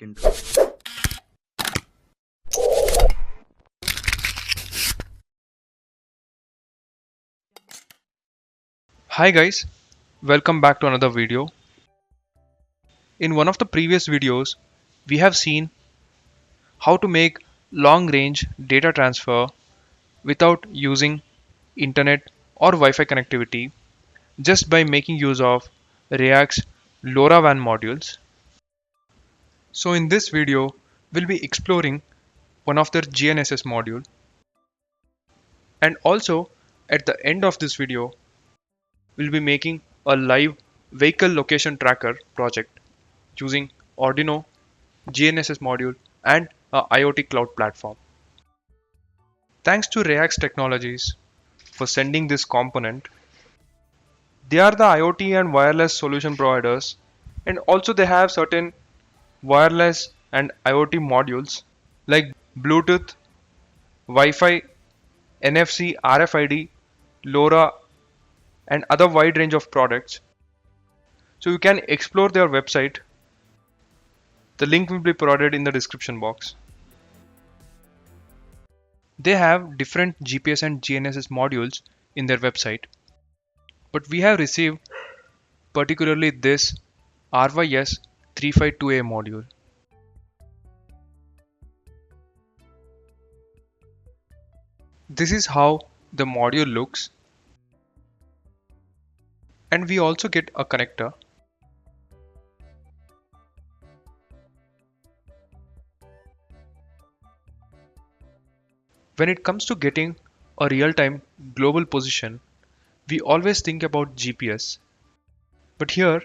get into it. Hi guys, welcome back to another video. In one of the previous videos, we have seen how to make long range data transfer without using internet or Wi-Fi connectivity just by making use of Reyax LoRaWAN modules. So in this video, we'll be exploring one of their GNSS module, and also at the end of this video, we'll be making a live vehicle location tracker project using Arduino GNSS module and a IoT cloud platform. Thanks to Reyax Technologies for sending this component. They are the IoT and wireless solution providers, and also they have certain wireless and IoT modules like Bluetooth, Wi-Fi, NFC, RFID, LoRa, and other wide range of products. So you can explore their website. The link will be provided in the description box. They have different GPS and GNSS modules in their website, but we have received particularly this RYS352A module. This is how the module looks, and we also get a connector. When it comes to getting a real-time global position, we always think about GPS. But here,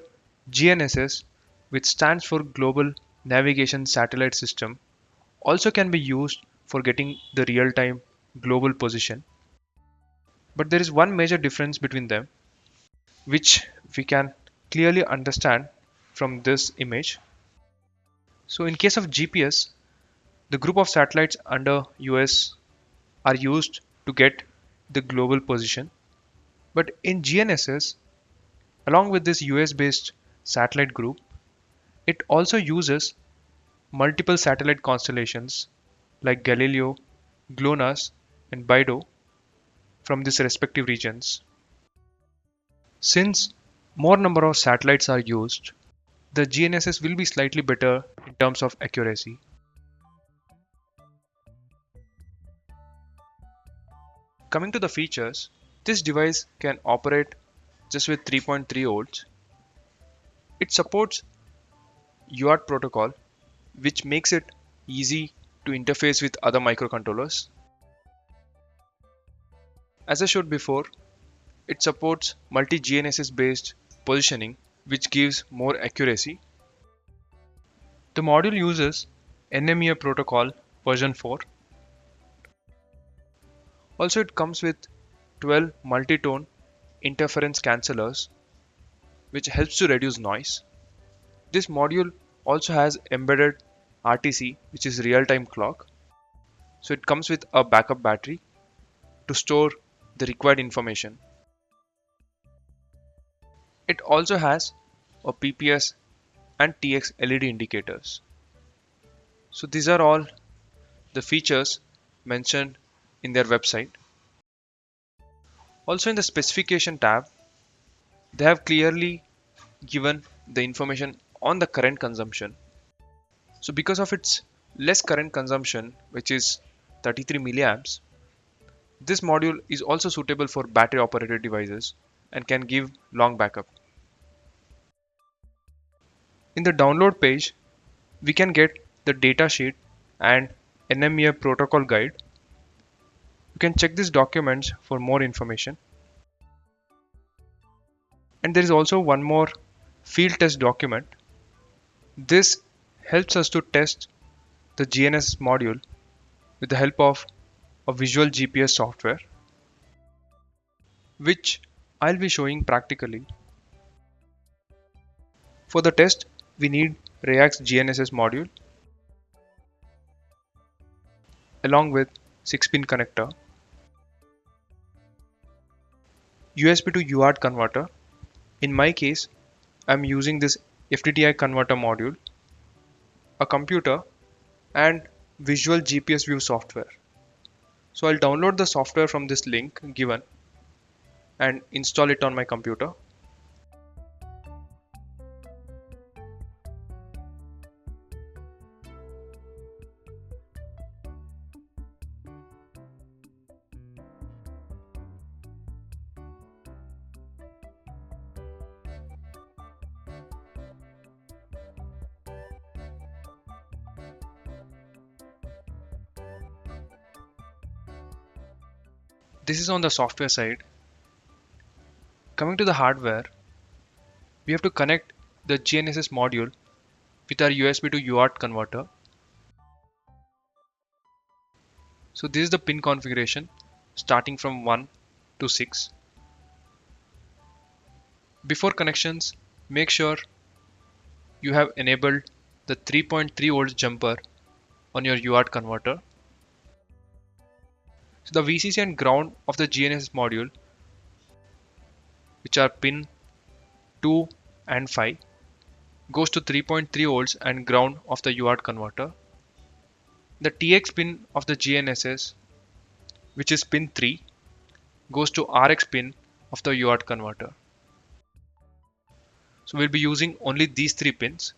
GNSS, which stands for Global Navigation Satellite System, also can be used for getting the real-time global position. But there is one major difference between them, which we can clearly understand from this image. So in case of GPS, the group of satellites under US are used to get the global position. But in GNSS, along with this US based satellite group, it also uses multiple satellite constellations like Galileo, GLONASS, and BeiDou from these respective regions. Since more number of satellites are used, the GNSS will be slightly better in terms of accuracy. Coming to the features, this device can operate just with 3.3 volts. It supports UART protocol, which makes it easy to interface with other microcontrollers. As I showed before, it supports multi-GNSS based positioning, which gives more accuracy. The module uses NMEA protocol version 4. Also, it comes with 12 multi-tone interference cancellers, which helps to reduce noise. This module also has embedded RTC, which is real-time clock. So it comes with a backup battery to store the required information. It also has a PPS and TX LED indicators. So these are all the features mentioned in their website. Also in the specification tab, they have clearly given the information on the current consumption. So because of its less current consumption, which is 33 milliamps, this module is also suitable for battery operated devices and can give long backup. In the download page, we can get the datasheet and NMEA protocol guide. You can check these documents for more information. And there is also one more field test document. This helps us to test the GNSS module with the help of a visual GPS software, which I'll be showing practically. For the test, we need Reyax GNSS module along with 6-pin connector, USB to UART converter. In my case, I'm using this FTDI converter module. a computer, and Visual GPS View software. So I'll download the software from this link given and install it on my computer. This is on the software side. Coming to the hardware, we have to connect the GNSS module with our USB to UART converter. So this is the pin configuration starting from 1 to 6. Before connections, make sure you have enabled the 3.3 volts jumper on your UART converter. So the VCC and ground of the GNSS module, which are pin 2 and 5, goes to 3.3 volts and ground of the UART converter. The TX pin of the GNSS, which is pin 3, goes to RX pin of the UART converter. So we'll be using only these 3 pins,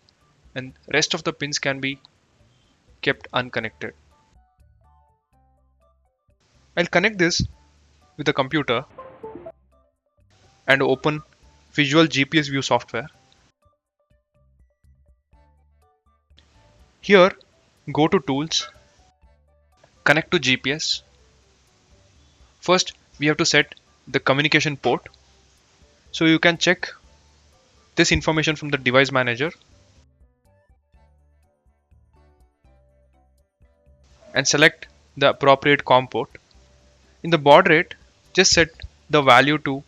and rest of the pins can be kept unconnected. I'll connect this with the computer and open Visual GPS View software. Here, go to Tools, connect to GPS. First, we have to set the communication port. So you can check this information from the device manager and select the appropriate COM port. In the baud rate, just set the value to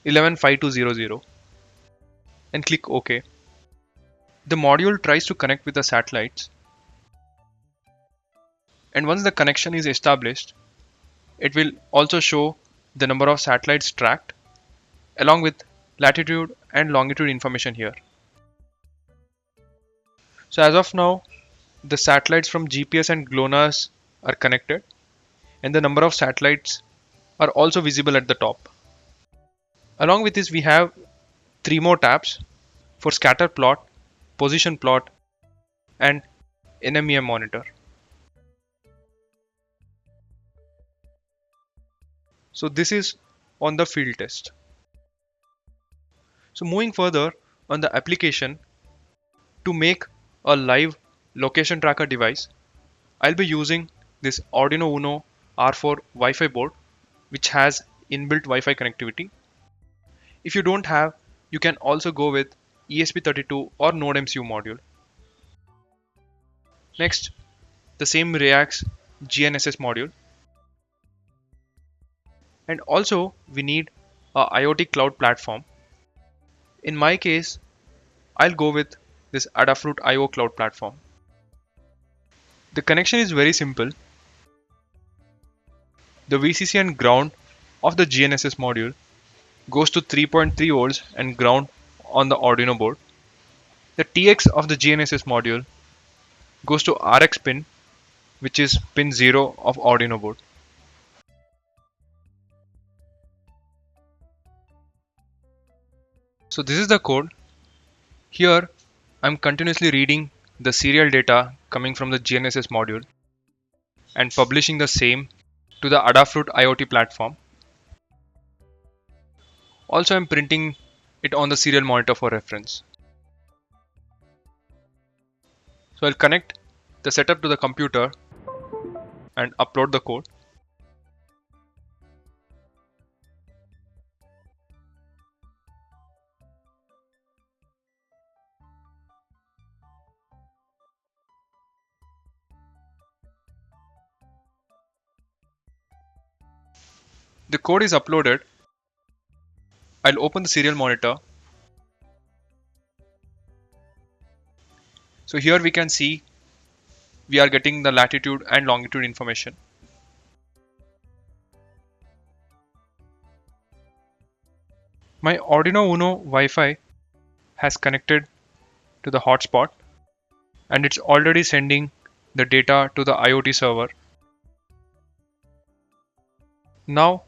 115200 and click OK. The module tries to connect with the satellites, and once the connection is established, it will also show the number of satellites tracked along with latitude and longitude information here. So as of now, the satellites from GPS and GLONASS are connected, and the number of satellites are also visible at the top. Along with this, we have 3 more tabs for scatter plot, position plot, and NMEM monitor. So this is on the field test. So moving further on the application, to make a live location tracker device, I'll be using this Arduino Uno R4 Wi-Fi board, which has inbuilt Wi-Fi connectivity. If you don't have, you can also go with ESP32 or NodeMCU module. Next, the same Reyax GNSS module. And also we need a IoT cloud platform. In my case, I'll go with this Adafruit IOT cloud platform. The connection is very simple. The VCC and ground of the GNSS module goes to 3.3 volts and ground on the Arduino board. The TX of the GNSS module goes to RX pin, which is pin 0 of Arduino board. So this is the code. Here I'm continuously reading the serial data coming from the GNSS module and publishing the same to the Adafruit IoT platform. Also, I'm printing it on the serial monitor for reference. So I'll connect the setup to the computer and upload the code. The code is uploaded. I'll open the serial monitor. So here we can see we are getting the latitude and longitude information. My Arduino Uno Wi-Fi has connected to the hotspot. and it's already sending the data to the IoT server. Now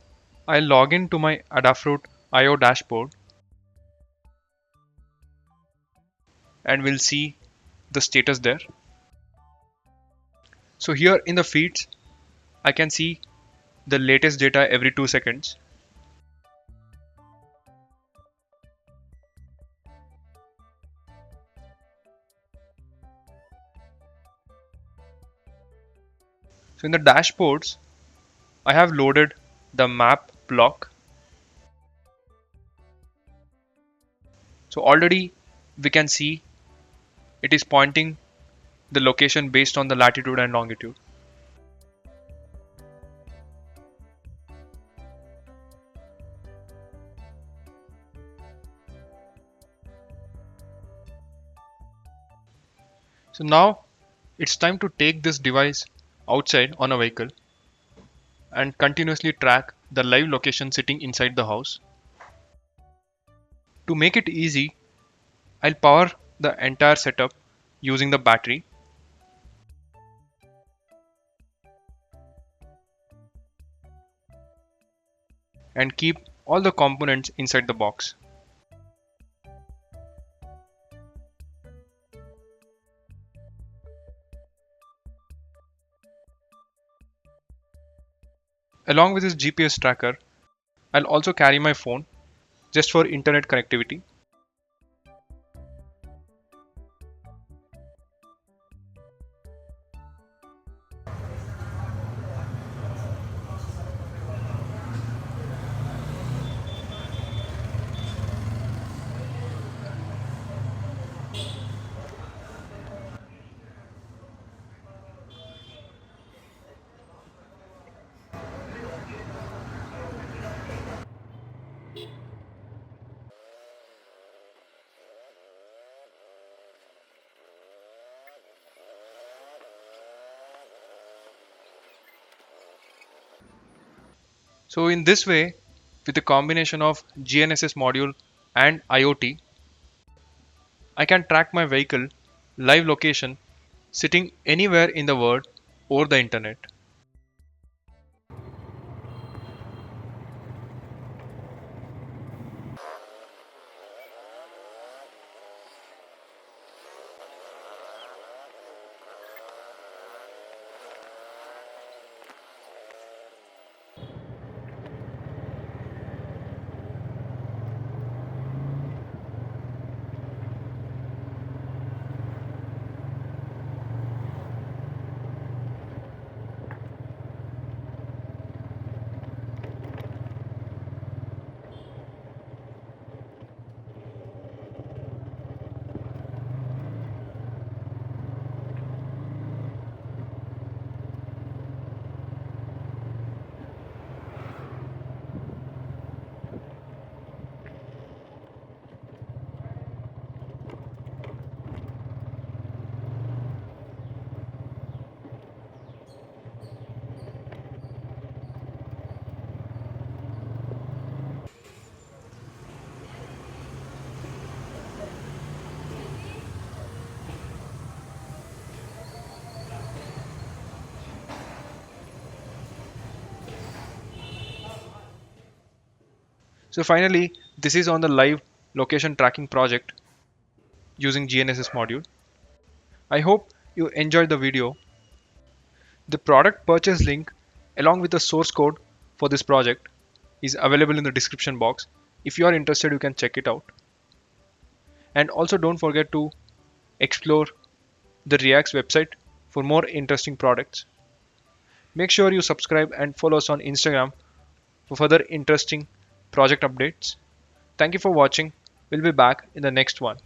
I'll log in to my Adafruit IO dashboard and we'll see the status there. So here in the feeds, I can see the latest data every 2 seconds. So in the dashboards, I have loaded the map block. So already we can see it is pointing the location based on the latitude and longitude. So now it's time to take this device outside on a vehicle and continuously track the live location sitting inside the house. To make it easy, I'll power the entire setup using the battery. And keep all the components inside the box. Along with this GPS tracker, I'll also carry my phone just for internet connectivity. So in this way, with a combination of GNSS module and IoT, I can track my vehicle live location sitting anywhere in the world over the internet. So finally, this is on the live location tracking project using GNSS module. I hope you enjoyed the video. The product purchase link along with the source code for this project is available in the description box. If you are interested, you can check it out. And also don't forget to explore the Reyax website for more interesting products. Make sure you subscribe and follow us on Instagram for further interesting project updates. Thank you for watching. We'll be back in the next one.